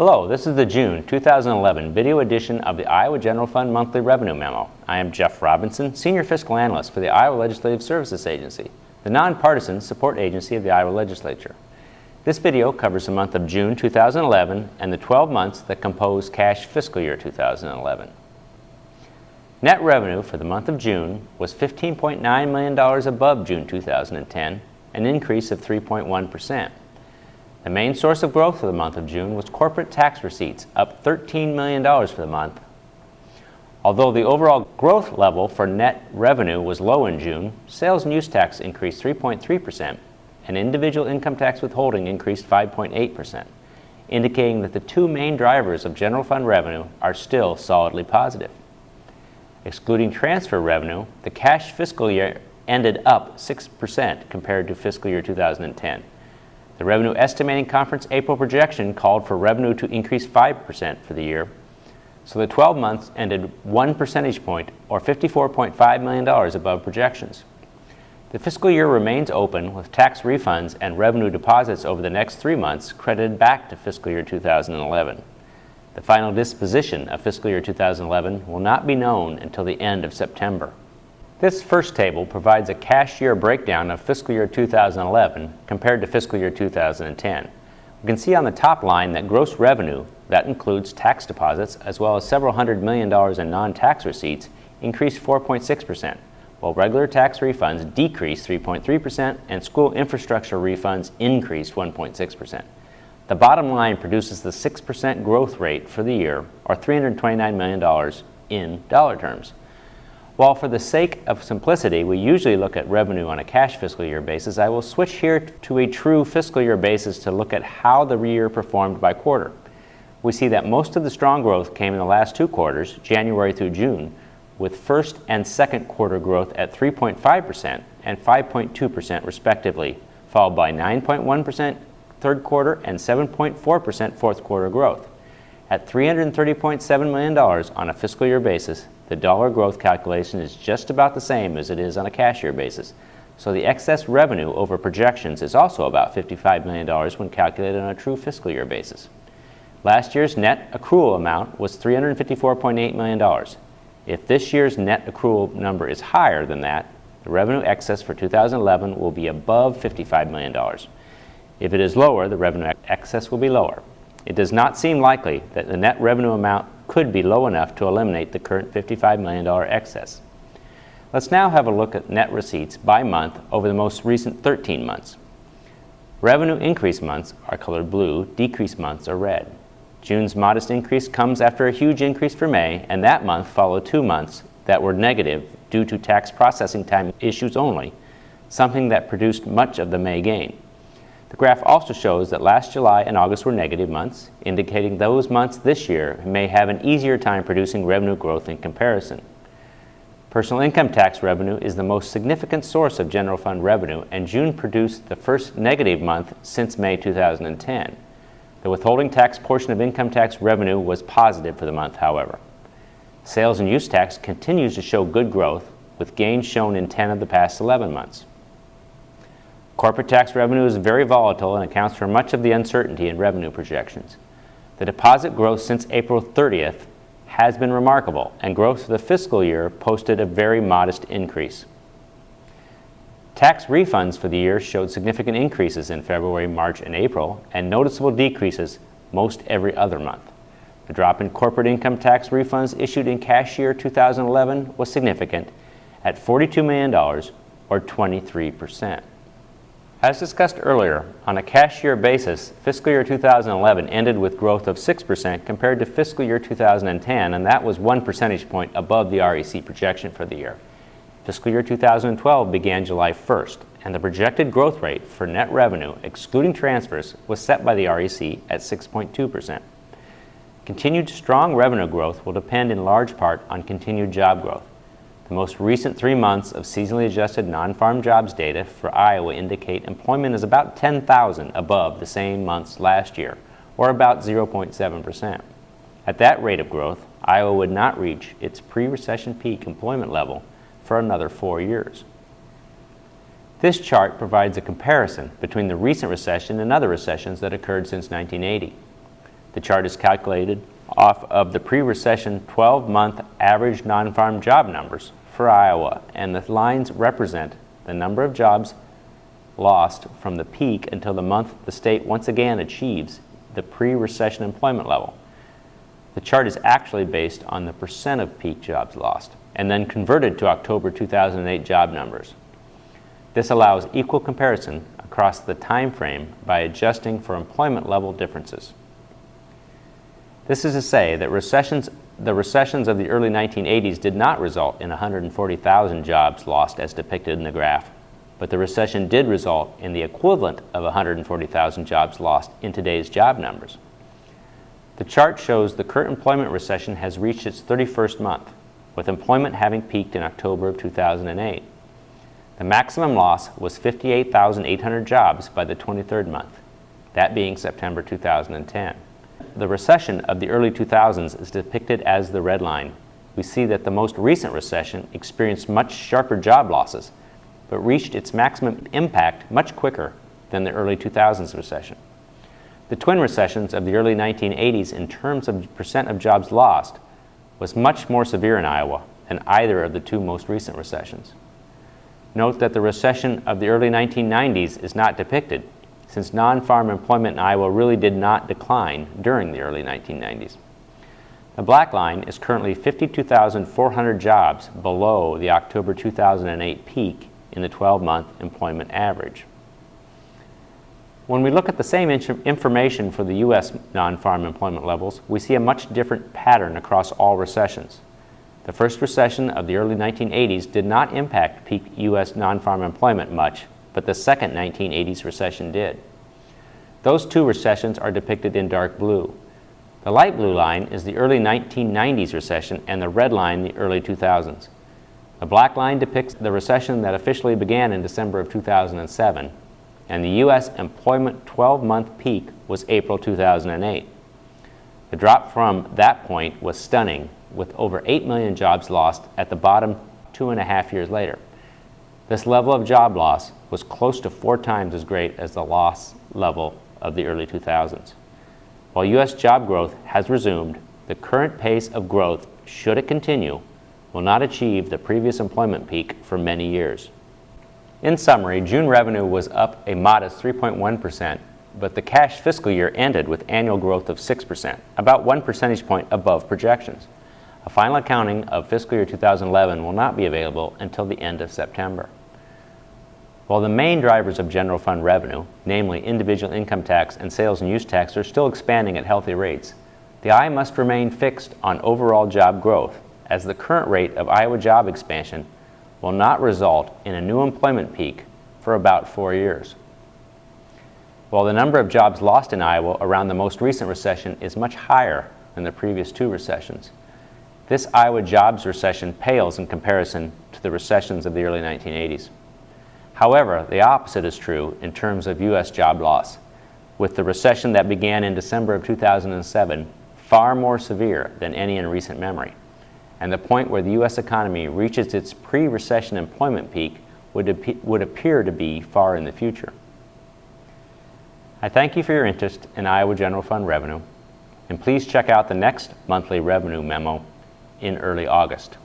Hello, this is the June 2011 video edition of the Iowa General Fund Monthly Revenue Memo. I am Jeff Robinson, Senior Fiscal Analyst for the Iowa Legislative Services Agency, the nonpartisan support agency of the Iowa Legislature. This video covers the month of June 2011 and the 12 months that compose cash fiscal year 2011. Net revenue for the month of June was $15.9 million above June 2010, an increase of 3.1%. The main source of growth for the month of June was corporate tax receipts, up $13 million for the month. Although the overall growth level for net revenue was low in June, sales and use tax increased 3.3%, and individual income tax withholding increased 5.8%, indicating that the two main drivers of general fund revenue are still solidly positive. Excluding transfer revenue, the cash fiscal year ended up 6% compared to fiscal year 2010. The Revenue Estimating Conference April projection called for revenue to increase 5% for the year, so the 12 months ended 1 percentage point, or $54.5 million above projections. The fiscal year remains open, with tax refunds and revenue deposits over the next 3 months credited back to fiscal year 2011. The final disposition of fiscal year 2011 will not be known until the end of September. This first table provides a cash year breakdown of fiscal year 2011 compared to fiscal year 2010. We can see on the top line that gross revenue, that includes tax deposits as well as several $100 million in non-tax receipts, increased 4.6%, while regular tax refunds decreased 3.3% and school infrastructure refunds increased 1.6%. The bottom line produces the 6% growth rate for the year, or $329 million in dollar terms. While for the sake of simplicity, we usually look at revenue on a cash fiscal year basis, I will switch here to a true fiscal year basis to look at how the year performed by quarter. We see that most of the strong growth came in the last 2 quarters, January through June, with first and second quarter growth at 3.5% and 5.2% respectively, followed by 9.1% third quarter and 7.4% fourth quarter growth. At $330.7 million on a fiscal year basis, the dollar growth calculation is just about the same as it is on a cash year basis, so the excess revenue over projections is also about $55 million when calculated on a true fiscal year basis. Last year's net accrual amount was $354.8 million. If this year's net accrual number is higher than that, the revenue excess for 2011 will be above $55 million. If it is lower, the revenue excess will be lower. It does not seem likely that the net revenue amount could be low enough to eliminate the current $55 million excess. Let's now have a look at net receipts by month over the most recent 13 months. Revenue increase months are colored blue, decrease months are red. June's modest increase comes after a huge increase for May, and that month followed 2 months that were negative due to tax processing time issues only, something that produced much of the May gain. The graph also shows that last July and August were negative months, indicating those months this year may have an easier time producing revenue growth in comparison. Personal income tax revenue is the most significant source of general fund revenue, and June produced the first negative month since May 2010. The withholding tax portion of income tax revenue was positive for the month, however. Sales and use tax continues to show good growth, with gains shown in 10 of the past 11 months. Corporate tax revenue is very volatile and accounts for much of the uncertainty in revenue projections. The deposit growth since April 30th has been remarkable, and growth for the fiscal year posted a very modest increase. Tax refunds for the year showed significant increases in February, March, and April, and noticeable decreases most every other month. The drop in corporate income tax refunds issued in cash year 2011 was significant, at $42 million, or 23%. As discussed earlier, on a cash year basis, fiscal year 2011 ended with growth of 6% compared to fiscal year 2010, and that was 1 percentage point above the REC projection for the year. Fiscal year 2012 began July 1st, and the projected growth rate for net revenue, excluding transfers, was set by the REC at 6.2%. Continued strong revenue growth will depend in large part on continued job growth. The most recent 3 months of seasonally adjusted non-farm jobs data for Iowa indicate employment is about 10,000 above the same months last year, or about 0.7%. At that rate of growth, Iowa would not reach its pre-recession peak employment level for another 4 years. This chart provides a comparison between the recent recession and other recessions that occurred since 1980. The chart is calculated off of the pre-recession 12-month average non-farm job numbers for Iowa, and the lines represent the number of jobs lost from the peak until the month the state once again achieves the pre-recession employment level. The chart is actually based on the percent of peak jobs lost and then converted to October 2008 job numbers. This allows equal comparison across the time frame by adjusting for employment level differences. This is to say that the recessions of the early 1980s did not result in 140,000 jobs lost as depicted in the graph, but the recession did result in the equivalent of 140,000 jobs lost in today's job numbers. The chart shows the current employment recession has reached its 31st month, with employment having peaked in October of 2008. The maximum loss was 58,800 jobs by the 23rd month, that being September 2010. The recession of the early 2000s is depicted as the red line. We see that the most recent recession experienced much sharper job losses, but reached its maximum impact much quicker than the early 2000s recession. The twin recessions of the early 1980s in terms of percent of jobs lost was much more severe in Iowa than either of the two most recent recessions. Note that the recession of the early 1990s is not depicted, since non-farm employment in Iowa really did not decline during the early 1990s. The black line is currently 52,400 jobs below the October 2008 peak in the 12-month employment average. When we look at the same information for the U.S. non-farm employment levels, we see a much different pattern across all recessions. The first recession of the early 1980s did not impact peak U.S. non-farm employment much, but the second 1980s recession did. Those two recessions are depicted in dark blue. The light blue line is the early 1990s recession, and the red line the early 2000s. The black line depicts the recession that officially began in December of 2007, and the U.S. employment 12-month peak was April 2008. The drop from that point was stunning, with over 8 million jobs lost at the bottom 2.5 years later. This level of job loss was close to 4 times as great as the loss level of the early 2000s. While U.S. job growth has resumed, the current pace of growth, should it continue, will not achieve the previous employment peak for many years. In summary, June revenue was up a modest 3.1%, but the cash fiscal year ended with annual growth of 6%, about 1 percentage point above projections. A final accounting of fiscal year 2011 will not be available until the end of September. While the main drivers of general fund revenue, namely individual income tax and sales and use tax, are still expanding at healthy rates, the eye must remain fixed on overall job growth, as the current rate of Iowa job expansion will not result in a new employment peak for about 4 years. While the number of jobs lost in Iowa around the most recent recession is much higher than the previous two recessions, this Iowa jobs recession pales in comparison to the recessions of the early 1980s. However, the opposite is true in terms of U.S. job loss, with the recession that began in December of 2007 far more severe than any in recent memory, and the point where the U.S. economy reaches its pre-recession employment peak would appear to be far in the future. I thank you for your interest in Iowa General Fund revenue, and please check out the next monthly revenue memo in early August.